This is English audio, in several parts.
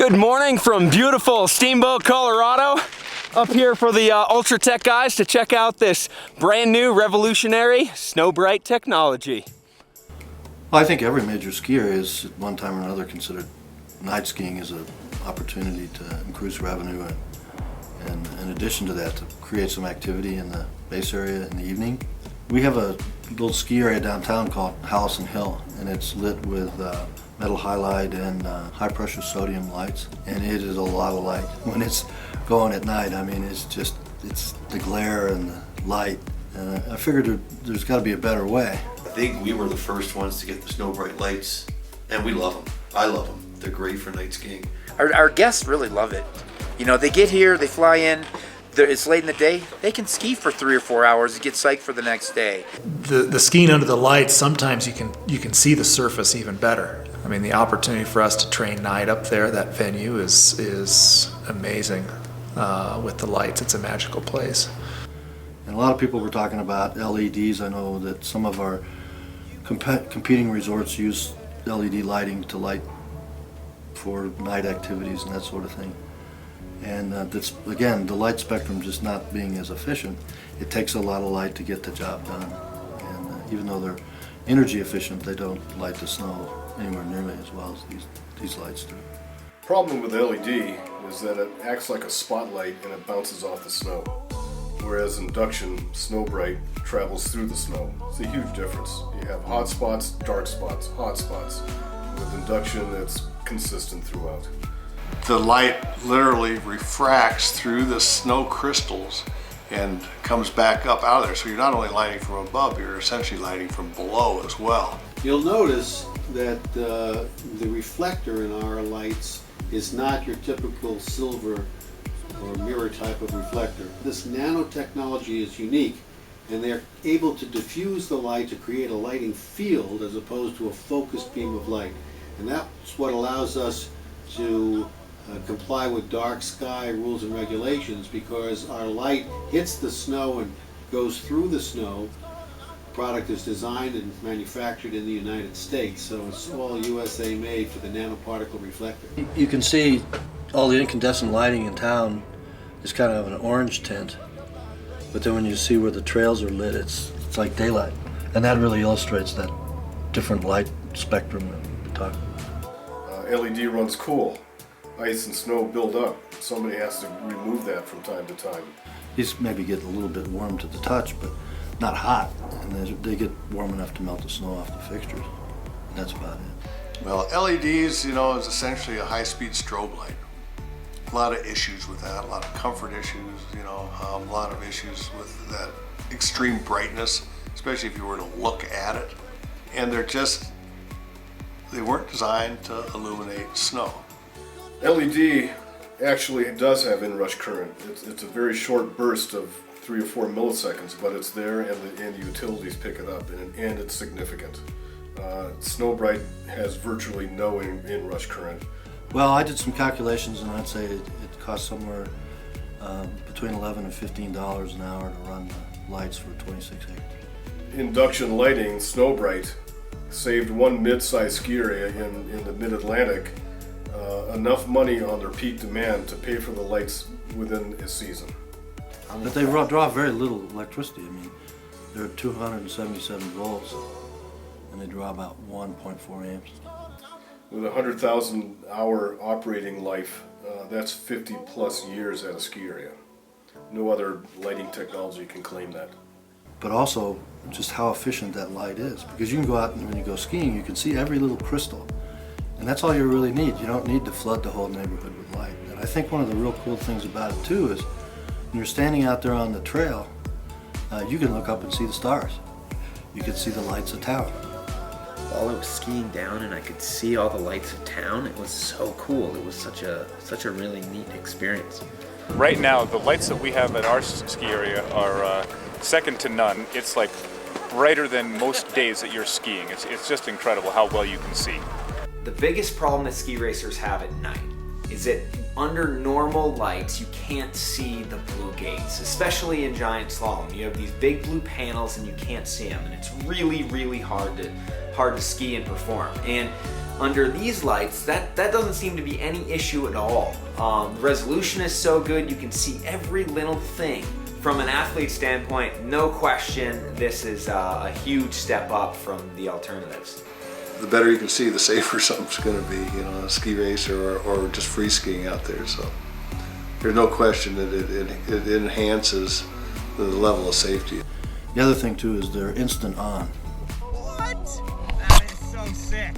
Good morning from beautiful Steamboat, Colorado. Up here for the Ultra Tech guys to check out this brand new revolutionary Snow Bright technology. Well, I think every major skier is at one time or another considered night skiing as an opportunity to increase revenue and in addition to that to create some activity in the base area in the evening. We have a little ski area downtown called Hallison Hill, and it's lit with metal halide and high pressure sodium lights, and it is a lot of light. When it's going at night, I mean, it's the glare and the light. I figured there's got to be a better way. I think we were the first ones to get the Snow Bright lights, and we love them. I love them. They're great for night skiing. Our guests really love it. You know, they get here, they fly in, it's late in the day, they can ski for 3 or 4 hours and get psyched for the next day. The skiing under the lights, sometimes you can see the surface even better. I mean, the opportunity for us to train night up there, that venue is amazing with the lights. It's a magical place. And a lot of people were talking about LEDs. I know that some of our competing resorts use LED lighting to light for night activities and that sort of thing. And that's, again, the light spectrum just not being as efficient. It takes a lot of light to get the job done. And even though they're energy efficient, they don't light the snow anywhere nearly as well as these lights do. Problem with LED is that it acts like a spotlight and it bounces off the snow. Whereas induction Snow Bright travels through the snow. It's a huge difference. You have hot spots, dark spots, hot spots. With induction, it's consistent throughout. The light literally refracts through the snow crystals and comes back up out of there. So you're not only lighting from above, you're essentially lighting from below as well. You'll notice that the reflector in our lights is not your typical silver or mirror type of reflector. This nanotechnology is unique, and they're able to diffuse the light to create a lighting field as opposed to a focused beam of light. And that's what allows us to comply with dark sky rules and regulations, because our light hits the snow and goes through the snow. The product is designed and manufactured in the United States, so it's all USA made for the nanoparticle reflector. You can see all the incandescent lighting in town is kind of an orange tint, but then when you see where the trails are lit, it's like daylight. And that really illustrates that different light spectrum that we're talking about. LED runs cool. Ice and snow build up. Somebody has to remove that from time to time. These maybe get a little bit warm to the touch, but not hot. And they get warm enough to melt the snow off the fixtures. And that's about it. Well, LEDs, you know, is essentially a high-speed strobe light. A lot of issues with that, a lot of comfort issues, you know, a lot of issues with that extreme brightness, especially if you were to look at it. And they weren't designed to illuminate snow. LED actually does have inrush current. It's a very short burst of 3 or 4 milliseconds, but it's there and the utilities pick it up, and it's significant. Snow Bright has virtually no inrush current. Well, I did some calculations, and I'd say it costs somewhere between $11 and $15 an hour to run the lights for 26 acres. Induction lighting, Snow Bright, saved one mid-sized ski area in the mid-Atlantic enough money on their peak demand to pay for the lights within a season. But they draw very little electricity. I mean, they're 277 volts, and they draw about 1.4 amps. With 100,000 hour operating life, that's 50 plus years at a ski area. No other lighting technology can claim that. But also just how efficient that light is, because you can go out and when you go skiing, you can see every little crystal. And that's all you really need. You don't need to flood the whole neighborhood with light. And I think one of the real cool things about it too is when you're standing out there on the trail, you can look up and see the stars. You can see the lights of town. While I was skiing down and I could see all the lights of town, it was so cool. It was such a really neat experience. Right now, the lights that we have at our ski area are second to none. It's like brighter than most days that you're skiing. It's just incredible how well you can see. The biggest problem that ski racers have at night is that under normal lights you can't see the blue gates, especially in giant slalom. You have these big blue panels and you can't see them, and it's really hard to ski and perform. And Under these lights, that doesn't seem to be any issue at all. The resolution is so good, you can see every little thing. From an athlete standpoint, no question, this is a huge step up from the alternatives. The better you can see, the safer something's going to be, you know, a ski race or just free skiing out there. So there's no question that it enhances the level of safety. The other thing too is they're instant on. What? That is so sick.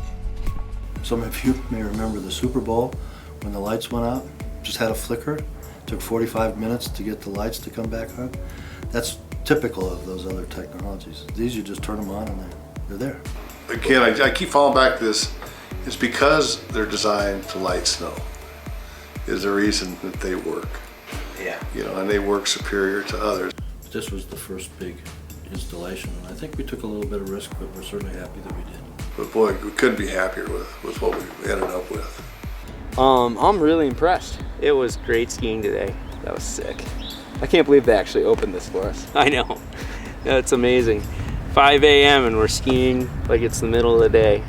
Some of you may remember the Super Bowl when the lights went out, just had a flicker. Took 45 minutes to get the lights to come back on. That's typical of those other technologies. These, you just turn them on and they're there. Again, I keep falling back to this. It's because they're designed to light snow is the reason that they work. Yeah. You know, and they work superior to others. This was the first big installation. I think we took a little bit of risk, but we're certainly happy that we did. But boy, we couldn't be happier with what we ended up with. I'm really impressed. It was great skiing today. That was sick. I can't believe they actually opened this for us. I know. That's amazing. 5 a.m. and we're skiing like it's the middle of the day.